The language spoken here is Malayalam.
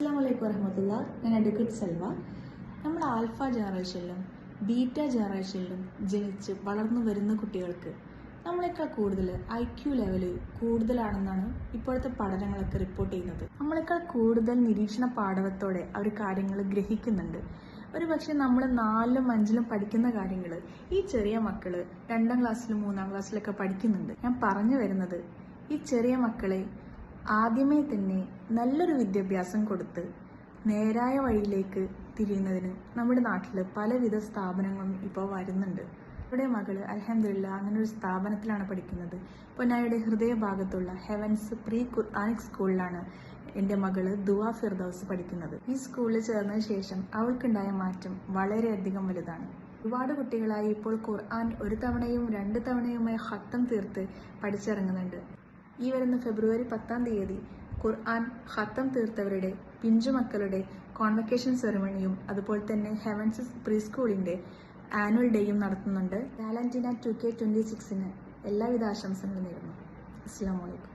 അസ്സലാമു വറഹ്മത്തുള്ളാ. ഞാൻ അഡ്വക്കേറ്റ് സെൽവ. നമ്മൾ ആൽഫ ജനറേഷനിലും ബീറ്റ ജനറേഷനിലും ജനിച്ച് വളർന്നു വരുന്ന കുട്ടികൾക്ക് നമ്മളെക്കാൾ കൂടുതൽ IQ ലെവൽ കൂടുതലാണെന്നാണ് ഇപ്പോഴത്തെ പഠനങ്ങളൊക്കെ റിപ്പോർട്ട് ചെയ്യുന്നത്. നമ്മളെക്കാൾ കൂടുതൽ നിരീക്ഷണ പാടവത്തോടെ അവർ കാര്യങ്ങൾ ഗ്രഹിക്കുന്നുണ്ട്. ഒരു പക്ഷേ നമ്മൾ 4ലും 5ലും പഠിക്കുന്ന കാര്യങ്ങൾ ഈ ചെറിയ മക്കൾ 2ാം ക്ലാസ്സിലും 3ാം ക്ലാസ്സിലൊക്കെ പഠിക്കുന്നുണ്ട്. ഞാൻ പറഞ്ഞു വരുന്നത്, ഈ ചെറിയ മക്കളെ ആദ്യമേ തന്നെ നല്ലൊരു വിദ്യാഭ്യാസം കൊടുത്ത് നേരായ വഴിയിലേക്ക് തിരിയുന്നതിന് നമ്മുടെ നാട്ടിൽ പലവിധ സ്ഥാപനങ്ങളും ഇപ്പോൾ വരുന്നുണ്ട്. ഇവിടെ മകള് അൽഹംദുലില്ലാ അങ്ങനെ ഒരു സ്ഥാപനത്തിലാണ് പഠിക്കുന്നത്. പൊന്നാനിയുടെ ഹൃദയഭാഗത്തുള്ള ഹെവൻസ് പ്രീ ഖുർആനിക് സ്കൂളിലാണ് എൻ്റെ മകള് ദുആ ഫിർദൗസ് പഠിക്കുന്നത്. ഈ സ്കൂളിൽ ചേർന്നതിന് ശേഷം അവൾക്കുണ്ടായ മാറ്റം വളരെയധികം വലുതാണ്. ഒരുപാട് കുട്ടികളായി ഇപ്പോൾ ഖുർആൻ 1 തവണയും 2 തവണയുമായി ഖത്തം തീർത്ത് പഠിച്ചിറങ്ങുന്നുണ്ട്. ഈ വരുന്ന ഫെബ്രുവരി 10-ാം തീയതി ഖുർആൻ ഖത്തം തീർത്തവരുടെ പിഞ്ചുമക്കളുടെ കോൺവക്കേഷൻ സെറിമണിയും അതുപോലെ തന്നെ ഹെവൻസ് പ്രീ സ്കൂളിൻ്റെ ആനുവൽ ഡേയും നടത്തുന്നുണ്ട്. വാലന്റീന 2K26 എല്ലാവിധ ആശംസകളും നേരുന്നു. അസ്സലാമു അലൈക്കും.